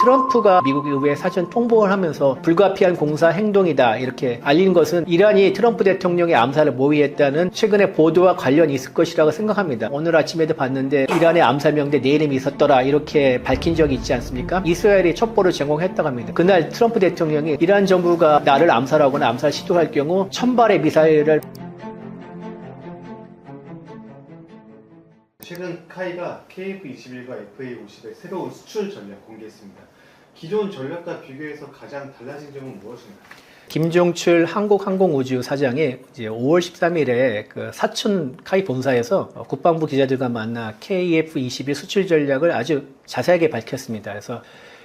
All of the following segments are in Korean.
트럼프가 미국 의회에 사전 통보를 하면서 불가피한 공사 행동이다 이렇게 알린 것은 이란이 트럼프 대통령의 암살을 모의했다는 최근의 보도와 관련이 있을 것이라고 생각합니다. 오늘 아침에도 봤는데 이란의 암살 명대 내 이름이 있었더라 이렇게 밝힌 적이 있지 않습니까? 이스라엘이 첩보를 제공했다고 합니다. 그날 트럼프 대통령이 이란 정부가 나를 암살하거나 암살 시도할 경우 1000발의 미사일을 최근 카이가 KF-21과 FA-50의 새로운 수출 전략 공개했습니다. 기존 전략과 비교해서 가장 달라진 점은 무엇인가요? 김종출 한국항공우주 사장이 이제 5월 13일에 그 사천 카이 본사에서 국방부 기자들과 만나 KF-21 수출 전략을 아주 자세하게 밝혔습니다. 그래서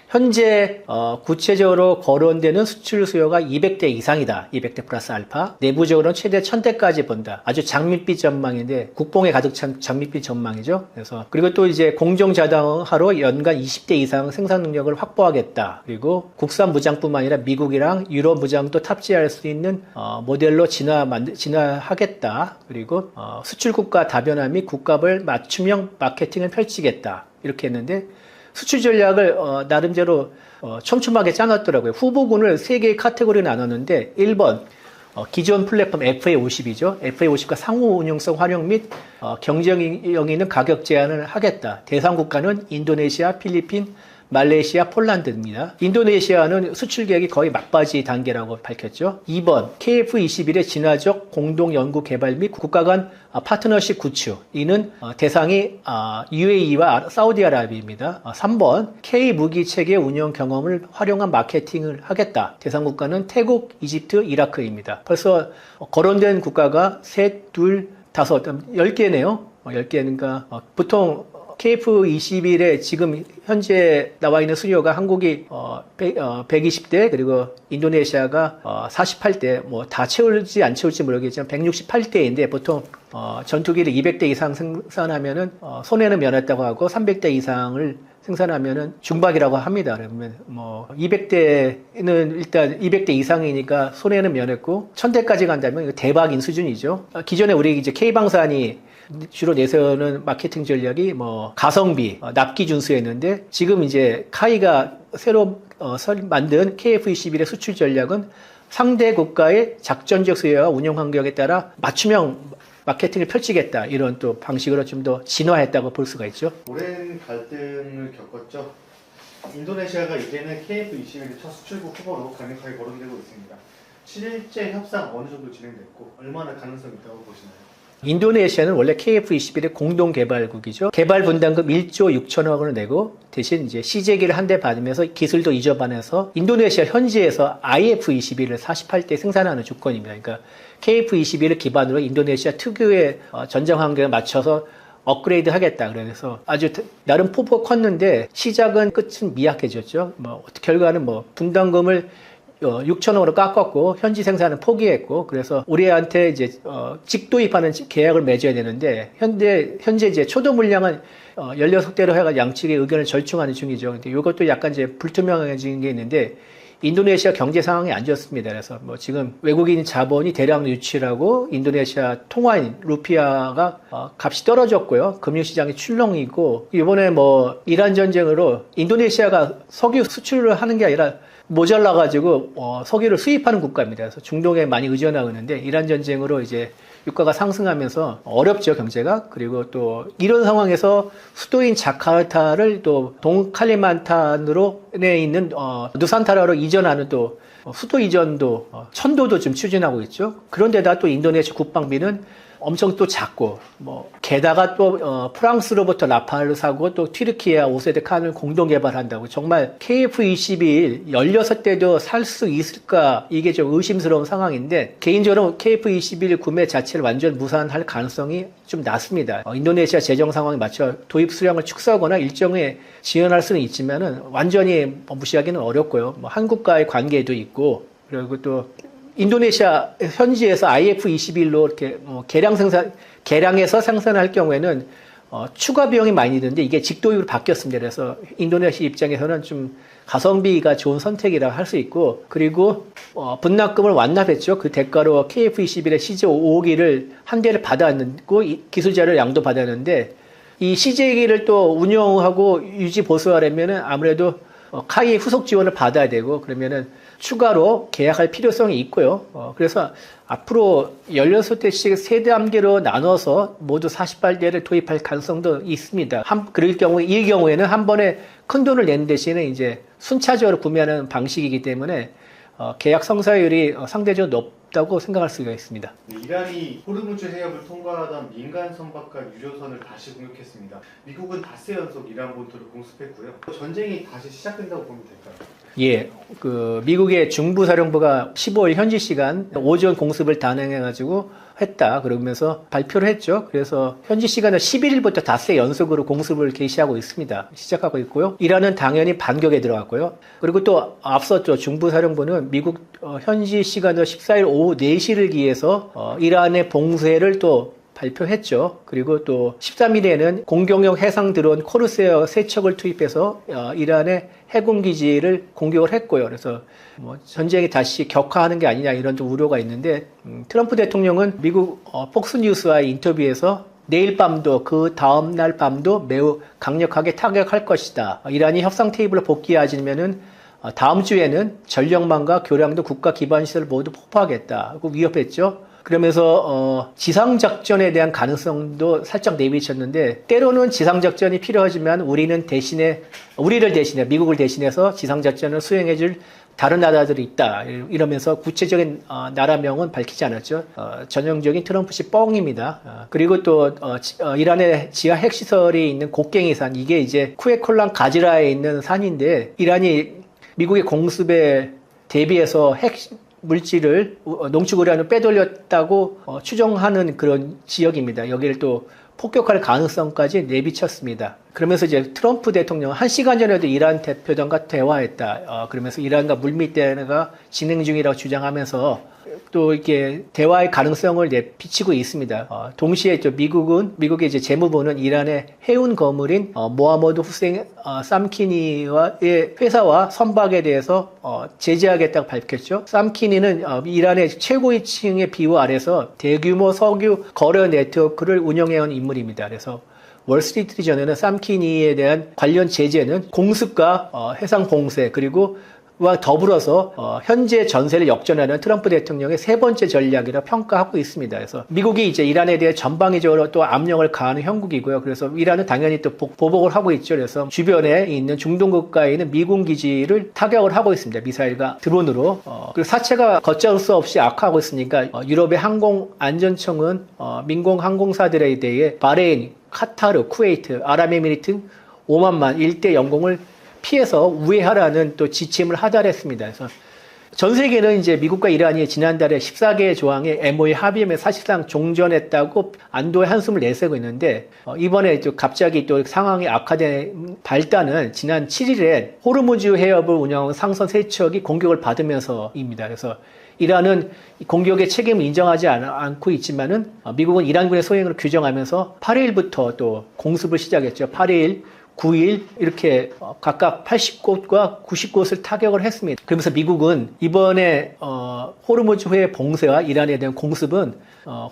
현재 구체적으로 거론되는 수출 수요가 200대 이상이다. 200대 플러스 알파. 내부적으로는 최대 1000대까지 본다. 아주 장밋빛 전망인데 국뽕에 가득 찬 장밋빛 전망이죠. 그래서 그리고 또 이제 공정 자동화로 연간 20대 이상 생산 능력을 확보하겠다. 그리고 국산 무장뿐만 아니라 미국이랑 유럽 무장도 탑재할 수 있는 모델로 진화하겠다. 그리고 수출 국가 다변화 및 국가별 맞춤형 마케팅을 펼치겠다. 이렇게 했는데 수출 전략을 나름대로 촘촘하게 짜놨더라고요. 후보군을 3개의 카테고리로 나눴는데 1번 기존 플랫폼 FA50이죠. FA50과 상호 운용성 활용 및 경쟁력이 있는 가격 제한을 하겠다. 대상 국가는 인도네시아, 필리핀, 말레이시아, 폴란드입니다. 인도네시아는 수출 계획이 거의 막바지 단계라고 밝혔죠. 2번 KF-21의 진화적 공동 연구 개발 및 국가 간 파트너십 구축. 이는 대상이 UAE와 사우디아라비아입니다. 3번 K-무기 체계 운영 경험을 활용한 마케팅을 하겠다. 대상 국가는 태국, 이집트, 이라크입니다. 벌써 거론된 국가가 셋, 둘, 다섯, 10개네요. 10개니까 보통 KF-21에 지금 현재 나와 있는 수요가 한국이 120대 그리고 인도네시아가 48대 뭐 다 채울지 안 채울지 모르겠지만 168대인데 보통 전투기를 200대 이상 생산하면은 손해는 면했다고 하고 300대 이상을 생산하면은 중박이라고 합니다. 그러면 뭐 200대는 일단 200대 이상이니까 손해는 면했고 1000대까지 간다면 이거 대박인 수준이죠. 기존에 우리 이제 K방산이 주로 내세우는 마케팅 전략이 뭐 가성비, 납기 준수였는데 지금 이제 카이가 새로 만든 KF-21의 수출 전략은 상대 국가의 작전적 수요와 운영 환경에 따라 맞춤형 마케팅을 펼치겠다 이런 또 방식으로 좀 더 진화했다고 볼 수가 있죠. 오랜 갈등을 겪었죠. 인도네시아가 이제는 KF-21의 첫 수출국 후보로 강력하게 거론되고 있습니다. 7일째 협상 어느 정도 진행됐고 얼마나 가능성이 있다고 보시나요? 인도네시아는 원래 KF-21의 공동 개발국이죠. 개발 분담금 1조 6천억 원을 내고 대신 이제 시제기를 한 대 받으면서 기술도 이전반해서 인도네시아 현지에서 IF-21을 48대 생산하는 조건입니다. 그러니까 KF-21을 기반으로 인도네시아 특유의 전장 환경에 맞춰서 업그레이드 하겠다. 그래서 아주 나름 폭포가 컸는데 시작은 끝은 미약해졌죠. 결과는 분담금을 6천억으로 깎았고 현지 생산은 포기했고 그래서 우리한테 이제 직도입하는 계약을 맺어야 되는데 현재 이제 초도 물량은 16대로 해가 양측의 의견을 절충하는 중이죠. 근데 이것도 약간 이제 불투명해진 게 있는데 인도네시아 경제 상황이 안 좋습니다. 그래서 지금 외국인 자본이 대량 유치하고 인도네시아 통화인 루피아가 값이 떨어졌고요. 금융시장이 출렁이고 이번에 이란 전쟁으로 인도네시아가 석유 수출을 하는 게 아니라 모자라가지고 석유를 수입하는 국가입니다. 그래서 중동에 많이 의존하고 있는데 이란 전쟁으로 이제 유가가 상승하면서 어렵죠 경제가. 그리고 또 이런 상황에서 수도인 자카르타를 또 동칼리만탄으로 내 있는 누산타라로 이전하는 또 수도 이전도 천도도 좀 추진하고 있죠. 그런데다 또 인도네시아 국방비는 엄청 또 작고 게다가 또 프랑스로부터 라팔을 사고 또 튀르키예와 5세대 칸을 공동 개발한다고 정말 KF-21 16대도 살 수 있을까 이게 좀 의심스러운 상황인데 개인적으로 KF-21 구매 자체를 완전 무산할 가능성이 좀 낮습니다. 인도네시아 재정 상황에 맞춰 도입 수량을 축소하거나 일정에 지연할 수는 있지만은 완전히 무시하기는 어렵고요. 한국과의 관계도 있고 그리고 또 인도네시아 현지에서 IF-21로 이렇게 개량해서 생산할 경우에는 추가 비용이 많이 드는데 이게 직도입으로 바뀌었습니다. 그래서 인도네시아 입장에서는 좀 가성비가 좋은 선택이라 할 수 있고 그리고 분납금을 완납했죠. 그 대가로 KF-21의 CJ5호기를 한 대를 받았고 기술 자료 양도 받았는데 이 CJ기를 또 운영하고 유지 보수하려면 아무래도 카이의 후속 지원을 받아야 되고 그러면은 추가로 계약할 필요성이 있고요. 그래서 앞으로 16대씩 세대 함계로 나눠서 모두 48대를 도입할 가능성도 있습니다. 그럴 경우에 이 경우에는 한 번에 큰 돈을 내는 대신에 이제 순차적으로 구매하는 방식이기 때문에 계약 성사율이 상대적으로 높다고 생각할 수가 있습니다. 이란이 호르무즈 해협을 통과하던 민간 선박과 유조선을 다시 공격했습니다. 미국은 닷새 연속 이란 본토를 공습했고요. 전쟁이 다시 시작된다고 보면 될까요? 예, 미국의 중부사령부가 15일 현지 시간 오전 공습을 단행해가지고 했다. 그러면서 발표를 했죠. 그래서 현지 시간은 11일부터 닷새 연속으로 공습을 개시하고 있습니다. 시작하고 있고요. 이란은 당연히 반격에 들어갔고요. 그리고 또 앞섰죠. 중부사령부는 미국 현지 시간으로 14일 오후 4시를 기해서 이란의 봉쇄를 또 발표했죠. 그리고 또 13일에는 공격용 해상 드론 코르세어 3척을 투입해서 이란의 해군 기지를 공격을 했고요. 그래서 전쟁이 다시 격화하는 게 아니냐 이런 좀 우려가 있는데 트럼프 대통령은 미국 폭스뉴스와의 인터뷰에서 내일 밤도 그 다음 날 밤도 매우 강력하게 타격할 것이다. 이란이 협상 테이블로 복귀하지면은 다음 주에는 전력망과 교량도 국가 기반 시설을 모두 폭파하겠다 하고 위협했죠. 그러면서 지상작전에 대한 가능성도 살짝 내비쳤는데 때로는 지상작전이 필요하지만 우리를 대신해 미국을 대신해서 지상작전을 수행해줄 다른 나라들이 있다 이러면서 구체적인 나라명은 밝히지 않았죠. 전형적인 트럼프식 뻥입니다. 그리고 또 이란의 지하 핵시설이 있는 곡괭이산 이게 이제 쿠에콜란 가지라에 있는 산인데 이란이 미국의 공습에 대비해서 핵 물질을 농축우라늄을 빼돌렸다고 추정하는 그런 지역입니다. 여기를 또 폭격할 가능성까지 내비쳤습니다. 그러면서 이제 트럼프 대통령은 1시간 전에도 이란 대표단과 대화했다. 그러면서 이란과 물밑 대화가 진행 중이라고 주장하면서 또 이렇게 대화의 가능성을 내비치고 있습니다. 동시에 미국의 이제 재무부는 이란의 해운 거물인 모하머드 후세인 쌈키니의 회사와 선박에 대해서 제재하겠다고 밝혔죠. 쌈키니는 이란의 최고위층의 비호 아래서 대규모 석유 거래 네트워크를 운영해온 인물입니다. 그래서 월스트리트저널은 쌈키니에 대한 관련 제재는 공습과 해상 봉쇄 그리고 와 더불어서 현재 전세를 역전하는 트럼프 대통령의 세 번째 전략이라 평가하고 있습니다. 그래서 미국이 이제 이란에 대해 전방위적으로 또 압력을 가하는 형국이고요. 그래서 이란은 당연히 또 보복을 하고 있죠. 그래서 주변에 있는 중동 국가에 있는 미군 기지를 타격을 하고 있습니다. 미사일과 드론으로. 그리고 사체가 걷잡을 수 없이 악화하고 있으니까 유럽의 항공안전청은 민공 항공사들에 대해 바레인, 카타르, 쿠웨이트, 아랍에미리트 5만만 일대 영공을 피해서 우회하라는 또 지침을 하달했습니다. 그래서 전 세계는 이제 미국과 이란이 지난달에 14개의 조항의 MOU 합의에 사실상 종전했다고 안도의 한숨을 내쉬고 있는데 이번에 또 갑자기 또 상황이 악화된 발단은 지난 7일에 호르무즈 해협을 운영하는 상선 3척이 공격을 받으면서입니다. 그래서 이란은 공격의 책임을 인정하지 않고 있지만은 미국은 이란군의 소행을 규정하면서 8일부터 또 공습을 시작했죠. 8일 9일 이렇게 각각 80곳과 90곳을 타격을 했습니다. 그러면서 미국은 이번에 호르무즈해 봉쇄와 이란에 대한 공습은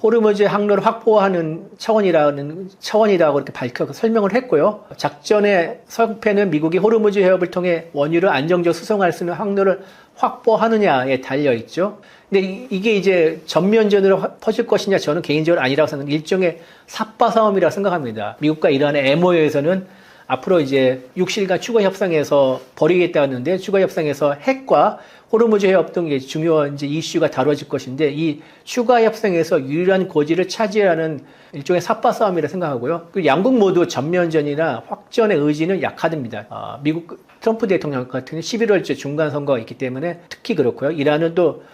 호르무즈 항로를 확보하는 차원이라고 이렇게 밝혀 설명을 했고요. 작전의 성패는 미국이 호르무즈 해협을 통해 원유를 안정적으로 수송할 수 있는 항로를 확보하느냐에 달려 있죠. 근데 이게 이제 전면전으로 퍼질 것이냐 저는 개인적으로 아니라고 생각합니다. 일종의 삿바 싸움이라고 생각합니다. 미국과 이란의 MOU에서는 앞으로 이제 6실간 추가 협상에서 벌이겠다는데 추가 협상에서 핵과 호르무즈 해협 등의 중요한 이제 이슈가 다뤄질 것인데 이 추가 협상에서 유일한 고지를 차지하는 일종의 삿바 싸움이라 생각하고요. 그리고 양국 모두 전면전이나 확전의 의지는 약화됩니다. 미국 트럼프 대통령 같은 11월째 중간 선거가 있기 때문에 특히 그렇고요. 이란은 또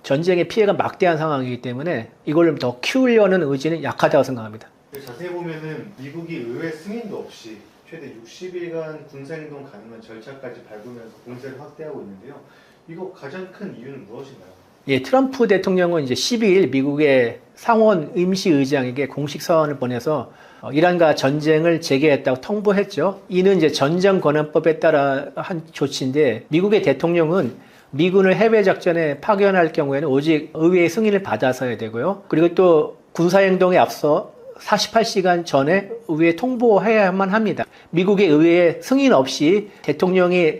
전쟁의 피해가 막대한 상황이기 때문에 이걸 더 키우려는 의지는 약하다고 생각합니다. 자세히 보면은 미국이 의회 승인도 없이 최대 60일간 군사행동 가능한 절차까지 밟으면서 공세를 확대하고 있는데요. 이거 가장 큰 이유는 무엇인가요? 예, 트럼프 대통령은 이제 12일 미국의 상원 임시의장에게 공식 서한을 보내서 이란과 전쟁을 재개했다고 통보했죠. 이는 이제 전쟁권한법에 따라 한 조치인데 미국의 대통령은 미군을 해외 작전에 파견할 경우에는 오직 의회의 승인을 받아서야 되고요. 그리고 또 군사행동에 앞서 48시간 전에 의회에 통보해야만 합니다. 미국의 의회의 승인 없이 대통령이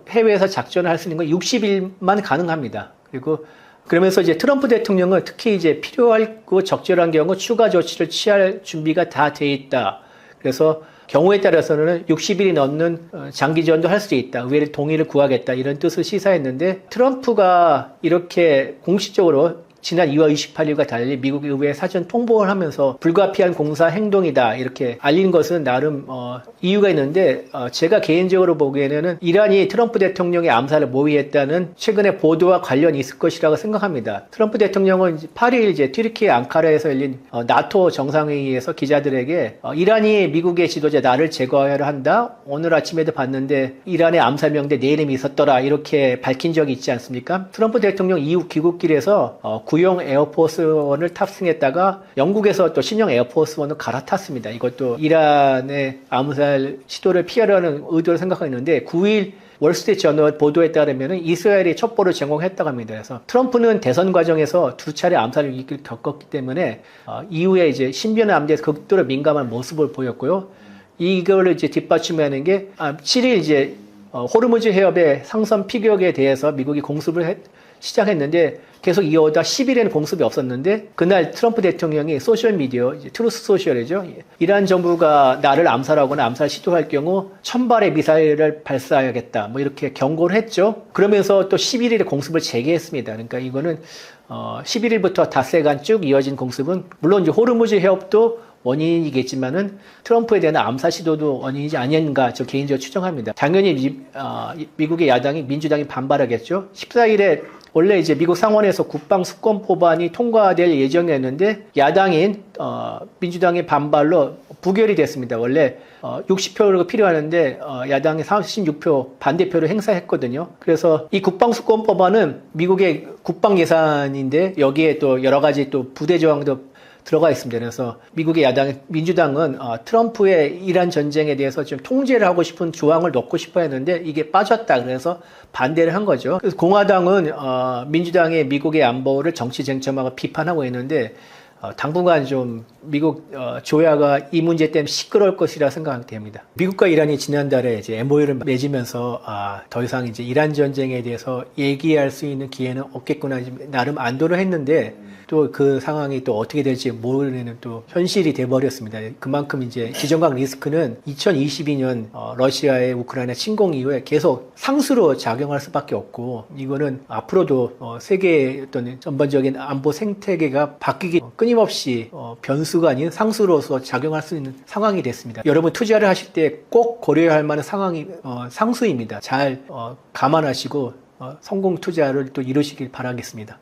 해외에서 작전을 할 수 있는 건 60일만 가능합니다. 그리고 그러면서 이제 트럼프 대통령은 특히 이제 필요하고 적절한 경우 추가 조치를 취할 준비가 다 돼 있다. 그래서 경우에 따라서는 60일이 넘는 장기전도 할 수 있다. 의회의 동의를 구하겠다. 이런 뜻을 시사했는데 트럼프가 이렇게 공식적으로 지난 2월 28일과 달리 미국 의회에 사전 통보를 하면서 불가피한 공사 행동이다 이렇게 알린 것은 나름 이유가 있는데 제가 개인적으로 보기에는 이란이 트럼프 대통령의 암살을 모의했다는 최근의 보도와 관련이 있을 것이라고 생각합니다. 트럼프 대통령은 8일 이제 튀르키예 앙카라에서 열린 나토 정상회의에서 기자들에게 이란이 미국의 지도자 나를 제거해야 한다. 오늘 아침에도 봤는데 이란의 암살 명대 내 이름이 있었더라 이렇게 밝힌 적이 있지 않습니까? 트럼프 대통령 이후 귀국길에서 구형 에어포스원을 탑승했다가 영국에서 또 신형 에어포스원을 갈아탔습니다. 이것도 이란의 암살 시도를 피하려는 의도를 생각했는데 9일 월스트리트 저널 보도에 따르면 이스라엘이 첩보를 제공했다고 합니다. 그래서 트럼프는 대선 과정에서 두 차례 암살 위기를 겪었기 때문에 이후에 이제 신변의 암대에 극도로 민감한 모습을 보였고요. 이거를 이제 뒷받침하는 게 7일 이제 호르무즈 해협의 상선 피격에 대해서 미국이 공습을 시작했는데 계속 이어오다 10일에는 공습이 없었는데 그날 트럼프 대통령이 소셜미디어, 트루스 소셜이죠. 이란 정부가 나를 암살하거나 암살 시도할 경우 1000발의 미사일을 발사해야겠다. 뭐 이렇게 경고를 했죠. 그러면서 또 11일에 공습을 재개했습니다. 그러니까 이거는 11일부터 닷새간 쭉 이어진 공습은 물론 이제 호르무즈 해협도 원인이겠지만은 트럼프에 대한 암살 시도도 원인이지 아닌가 저 개인적으로 추정합니다. 당연히 미국의 야당이 민주당이 반발하겠죠. 14일에 원래 이제 미국 상원에서 국방 수권 법안이 통과될 예정이었는데 야당인 민주당의 반발로 부결이 됐습니다. 원래 60표가 필요하는데 야당이 36표 반대표를 행사했거든요. 그래서 이 국방 수권 법안은 미국의 국방 예산인데 여기에 또 여러 가지 또 부대 조항도 들어가 있습니다. 그래서 미국의 야당, 민주당은 트럼프의 이란 전쟁에 대해서 좀 통제를 하고 싶은 조항을 넣고 싶어 했는데 이게 빠졌다. 그래서 반대를 한 거죠. 그래서 공화당은 민주당의 미국의 안보를 정치 쟁점하고 비판하고 있는데 당분간 좀 미국 조야가 이 문제 때문에 시끄러울 것이라 생각됩니다. 미국과 이란이 지난달에 이제 MOU를 맺으면서 더 이상 이제 이란 전쟁에 대해서 얘기할 수 있는 기회는 없겠구나 나름 안도를 했는데 또 그 상황이 또 어떻게 될지 모르는 또 현실이 돼버렸습니다. 그만큼 이제 지정학 리스크는 2022년 러시아의 우크라이나 침공 이후에 계속 상수로 작용할 수밖에 없고 이거는 앞으로도 세계의 어떤 전반적인 안보 생태계가 바뀌기 끊임없이 변수가 아닌 상수로서 작용할 수 있는 상황이 됐습니다. 여러분 투자를 하실 때 꼭 고려해야 할 만한 상황이 상수입니다. 잘 감안하시고 성공 투자를 또 이루시길 바라겠습니다.